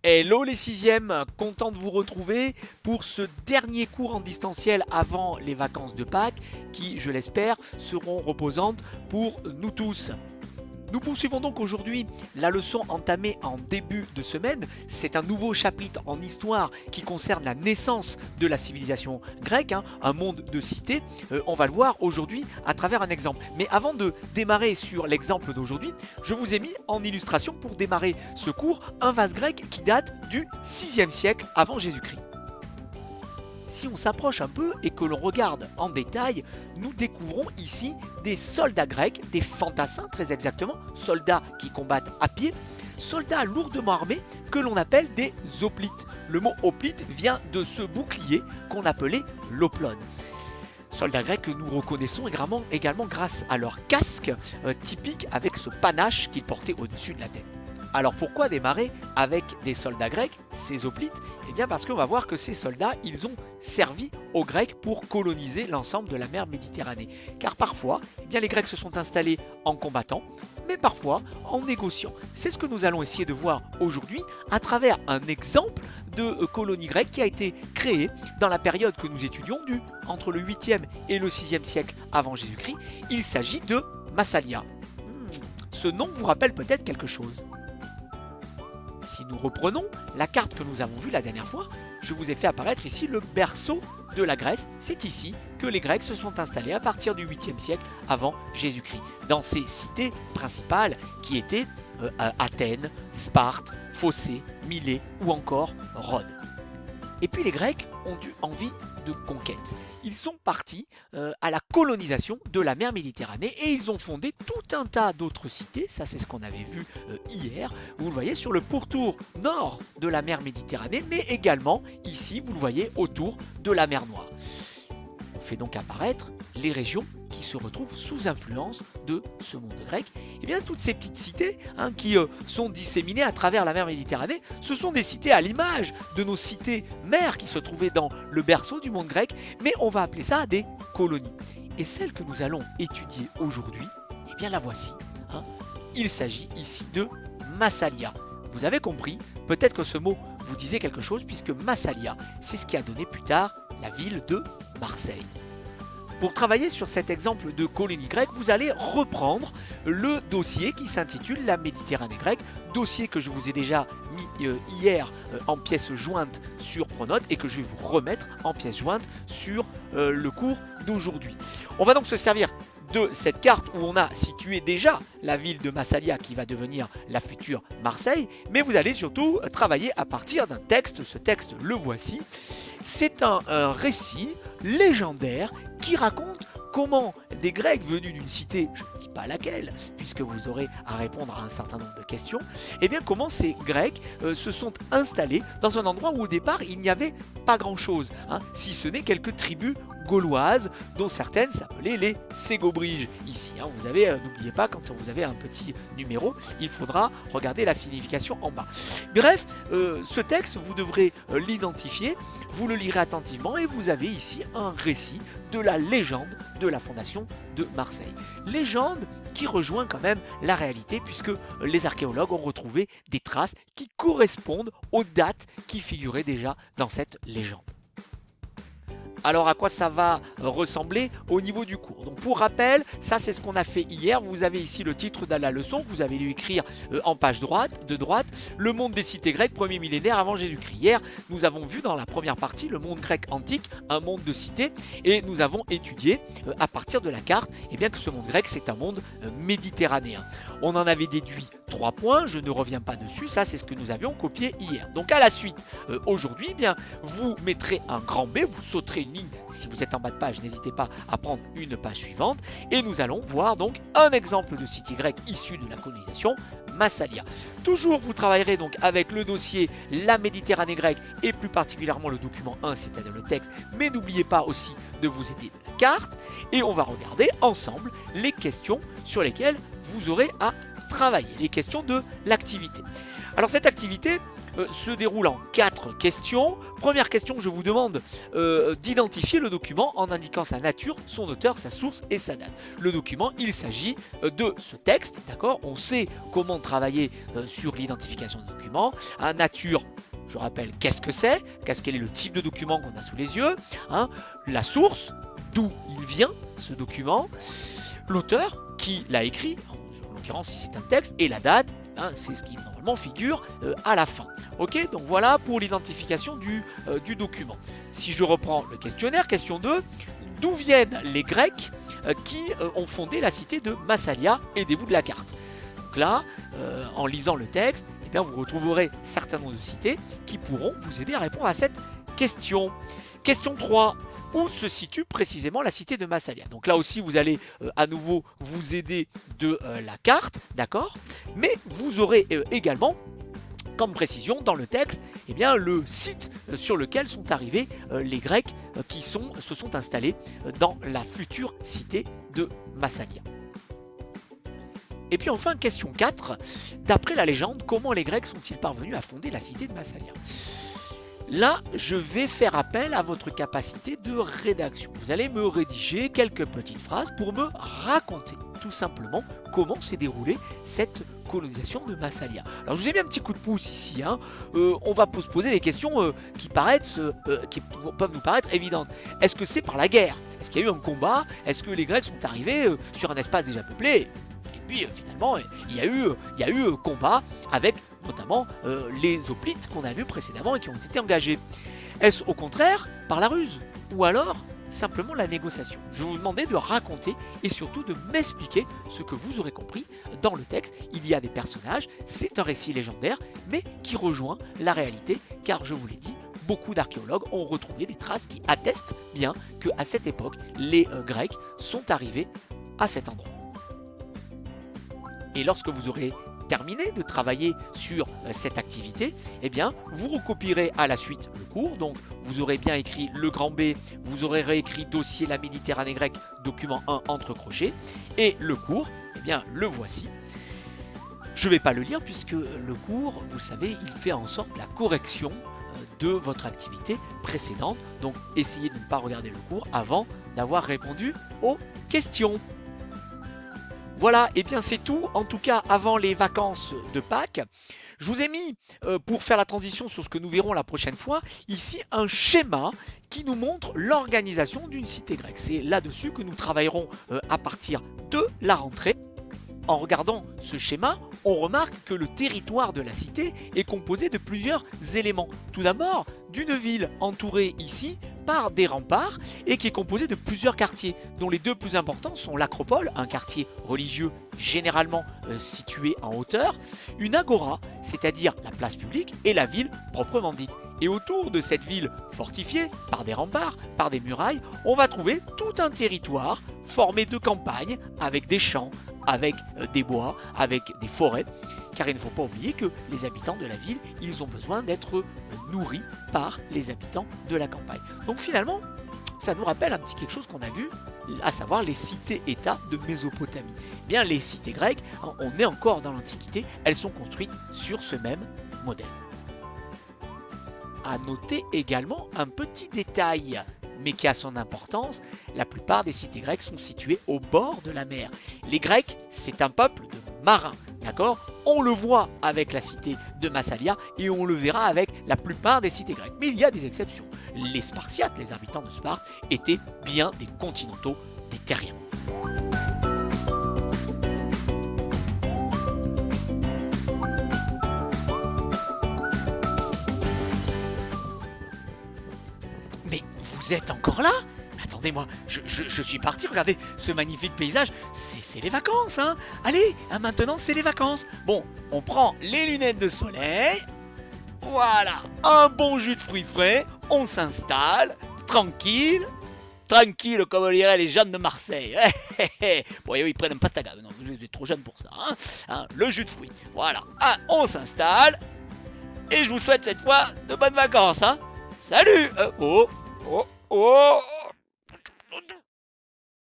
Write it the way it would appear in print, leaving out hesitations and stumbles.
Hello les sixièmes, content de vous retrouver pour ce dernier cours en distanciel avant les vacances de Pâques qui, je l'espère, seront reposantes pour nous tous. Nous poursuivons donc aujourd'hui la leçon entamée en début de semaine. C'est un nouveau chapitre en histoire qui concerne la naissance de la civilisation grecque, un monde de cités. On va le voir aujourd'hui à travers un exemple. Mais avant de démarrer sur l'exemple d'aujourd'hui, je vous ai mis en illustration pour démarrer ce cours un vase grec qui date du 6e siècle avant Jésus-Christ. Si on s'approche un peu et que l'on regarde en détail, nous découvrons ici des soldats grecs, des fantassins très exactement, soldats qui combattent à pied, soldats lourdement armés que l'on appelle des hoplites. Le mot hoplite vient de ce bouclier qu'on appelait l'oplone. Soldats grecs que nous reconnaissons également grâce à leur casque typique avec ce panache qu'ils portaient au-dessus de la tête. Alors pourquoi démarrer avec des soldats grecs, ces hoplites? Eh bien parce qu'on va voir que ces soldats, ils ont servi aux Grecs pour coloniser l'ensemble de la mer Méditerranée. Car parfois, eh bien, les Grecs se sont installés en combattant, mais parfois en négociant. C'est ce que nous allons essayer de voir aujourd'hui à travers un exemple de colonie grecque qui a été créée dans la période que nous étudions entre le 8e et le 6e siècle avant Jésus-Christ. Il s'agit de Massalia. Ce nom vous rappelle peut-être quelque chose. Si nous reprenons la carte que nous avons vue la dernière fois, je vous ai fait apparaître ici le berceau de la Grèce. C'est ici que les Grecs se sont installés à partir du 8e siècle avant Jésus-Christ, dans ces cités principales qui étaient Athènes, Sparte, Phocée, Milet ou encore Rhodes. Et puis les Grecs ont eu envie de conquête. Ils sont partis à la colonisation de la mer Méditerranée et ils ont fondé tout un tas d'autres cités. Ça, c'est ce qu'on avait vu hier. Vous le voyez sur le pourtour nord de la mer Méditerranée, mais également ici, vous le voyez, autour de la mer Noire. On fait donc apparaître les régions qui se retrouvent sous influence de ce monde grec. Et bien toutes ces petites cités qui sont disséminées à travers la mer Méditerranée, ce sont des cités à l'image de nos cités mères qui se trouvaient dans le berceau du monde grec, mais on va appeler ça des colonies. Et celle que nous allons étudier aujourd'hui, eh bien la voici. Il s'agit ici de Massalia. Vous avez compris, peut-être que ce mot vous disait quelque chose puisque Massalia, c'est ce qui a donné plus tard la ville de Marseille. Pour travailler sur cet exemple de colonie grecque, vous allez reprendre le dossier qui s'intitule La Méditerranée grecque, dossier que je vous ai déjà mis hier en pièce jointe sur Pronote et que je vais vous remettre en pièce jointe sur le cours d'aujourd'hui. On va donc se servir de cette carte où on a situé déjà la ville de Massalia qui va devenir la future Marseille, mais vous allez surtout travailler à partir d'un texte. Ce texte, le voici. C'est un récit légendaire qui raconte comment des Grecs venus d'une cité, je ne dis pas laquelle, puisque vous aurez à répondre à un certain nombre de questions, et bien comment ces Grecs se sont installés dans un endroit où au départ il n'y avait pas grand-chose, si ce n'est quelques tribus gauloises, dont certaines s'appelaient les Ségobriges. Ici, vous avez, n'oubliez pas, quand vous avez un petit numéro, il faudra regarder la signification en bas. Bref, ce texte, vous devrez l'identifier, vous le lirez attentivement et vous avez ici un récit de la légende de la fondation de Marseille. Légende qui rejoint quand même la réalité puisque les archéologues ont retrouvé des traces qui correspondent aux dates qui figuraient déjà dans cette légende. Alors à quoi ça va ressembler au niveau du cours? Donc pour rappel, ça c'est ce qu'on a fait hier. Vous avez ici le titre de la leçon. Vous avez dû écrire en page de droite le monde des cités grecques, premier millénaire avant Jésus-Christ. Hier, nous avons vu dans la première partie le monde grec antique, un monde de cités, et nous avons étudié à partir de la carte bien que ce monde grec c'est un monde méditerranéen. On en avait déduit 3 points, je ne reviens pas dessus, ça c'est ce que nous avions copié hier. Donc à la suite, aujourd'hui, vous mettrez un grand B, vous sauterez une ligne, si vous êtes en bas de page, n'hésitez pas à prendre une page suivante, et nous allons voir donc un exemple de cité grecque issue de la colonisation, Massalia. Toujours vous travaillerez donc avec le dossier La Méditerranée grecque et plus particulièrement le document 1, c'est-à-dire le texte, mais n'oubliez pas aussi de vous aider de la carte, et on va regarder ensemble les questions sur lesquelles vous aurez à travailler, les questions de l'activité. Alors cette activité, se déroule en 4 questions. Première question, je vous demande d'identifier le document en indiquant sa nature, son auteur, sa source et sa date. Le document, il s'agit de ce texte, d'accord? On sait comment travailler sur l'identification de document. Nature, je rappelle, qu'est-ce que c'est? Quel est le type de document qu'on a sous les yeux? La source, d'où il vient, ce document. L'auteur, qui l'a écrit, en l'occurrence si c'est un texte, et la date, c'est ce qui normalement figure à la fin. Ok, donc voilà pour l'identification du document. Si je reprends le questionnaire, question 2, d'où viennent les Grecs qui ont fondé la cité de Massalia? Aidez-vous de la carte. Donc là, en lisant le texte, eh bien, vous retrouverez certains noms de cités qui pourront vous aider à répondre à cette question. Question 3. Où se situe précisément la cité de Massalia? Donc là aussi, vous allez à nouveau vous aider de la carte, d'accord? Mais vous aurez également comme précision dans le texte, eh bien, le site sur lequel sont arrivés les Grecs qui se sont installés dans la future cité de Massalia. Et puis enfin, question 4. D'après la légende, comment les Grecs sont-ils parvenus à fonder la cité de Massalia? Là, je vais faire appel à votre capacité de rédaction. Vous allez me rédiger quelques petites phrases pour me raconter tout simplement comment s'est déroulée cette colonisation de Massalia. Alors je vous ai mis un petit coup de pouce ici. On va se poser des questions qui peuvent nous paraître évidentes. Est-ce que c'est par la guerre? Est-ce qu'il y a eu un combat? Est-ce que les Grecs sont arrivés sur un espace déjà peuplé? Et puis finalement, il y a eu combat avec notamment les hoplites qu'on a vus précédemment et qui ont été engagés. Est-ce au contraire par la ruse ou alors simplement la négociation? Je vais vous demander de raconter et surtout de m'expliquer ce que vous aurez compris dans le texte. Il y a des personnages, c'est un récit légendaire, mais qui rejoint la réalité, car je vous l'ai dit, beaucoup d'archéologues ont retrouvé des traces qui attestent bien qu'à cette époque, les Grecs sont arrivés à cet endroit. Et lorsque vous aurez terminé de travailler sur cette activité, eh bien, vous recopierez à la suite le cours. Donc, vous aurez bien écrit le grand B, vous aurez réécrit dossier la Méditerranée grecque, document 1 entre crochets. Et le cours, eh bien, le voici. Je ne vais pas le lire puisque le cours, vous savez, il fait en sorte la correction de votre activité précédente. Donc, essayez de ne pas regarder le cours avant d'avoir répondu aux questions. Voilà, et bien c'est tout, en tout cas avant les vacances de Pâques. Je vous ai mis, pour faire la transition sur ce que nous verrons la prochaine fois, ici un schéma qui nous montre l'organisation d'une cité grecque. C'est là-dessus que nous travaillerons à partir de la rentrée. En regardant ce schéma, on remarque que le territoire de la cité est composé de plusieurs éléments. Tout d'abord, d'une ville entourée ici par des remparts et qui est composée de plusieurs quartiers, dont les deux plus importants sont l'Acropole, un quartier religieux généralement situé en hauteur, une agora, c'est-à-dire la place publique, et la ville proprement dite. Et autour de cette ville fortifiée par des remparts, par des murailles, on va trouver tout un territoire formé de campagnes avec des champs, avec des bois, avec des forêts, car il ne faut pas oublier que les habitants de la ville, ils ont besoin d'être nourris par les habitants de la campagne. Donc finalement, ça nous rappelle un petit quelque chose qu'on a vu, à savoir les cités-États de Mésopotamie. Eh bien, les cités grecques, on est encore dans l'Antiquité, elles sont construites sur ce même modèle. À noter également un petit détail, mais qui a son importance, la plupart des cités grecques sont situées au bord de la mer. Les Grecs, c'est un peuple de marins, d'accord? On le voit avec la cité de Massalia et on le verra avec la plupart des cités grecques. Mais il y a des exceptions. Les Spartiates, les habitants de Sparte, étaient bien des continentaux, des terriens. Mais vous êtes encore là? Attendez-moi, je suis parti, regardez ce magnifique paysage, c'est les vacances, hein. Allez, maintenant c'est les vacances. Bon, on prend les lunettes de soleil, voilà, un bon jus de fruits frais, on s'installe, tranquille comme diraient les jeunes de Marseille. Bon, ils prennent un pastaga, non, vous êtes trop jeune pour ça, hein. Le jus de fruits, voilà, on s'installe, et je vous souhaite cette fois de bonnes vacances, hein. Salut. Oh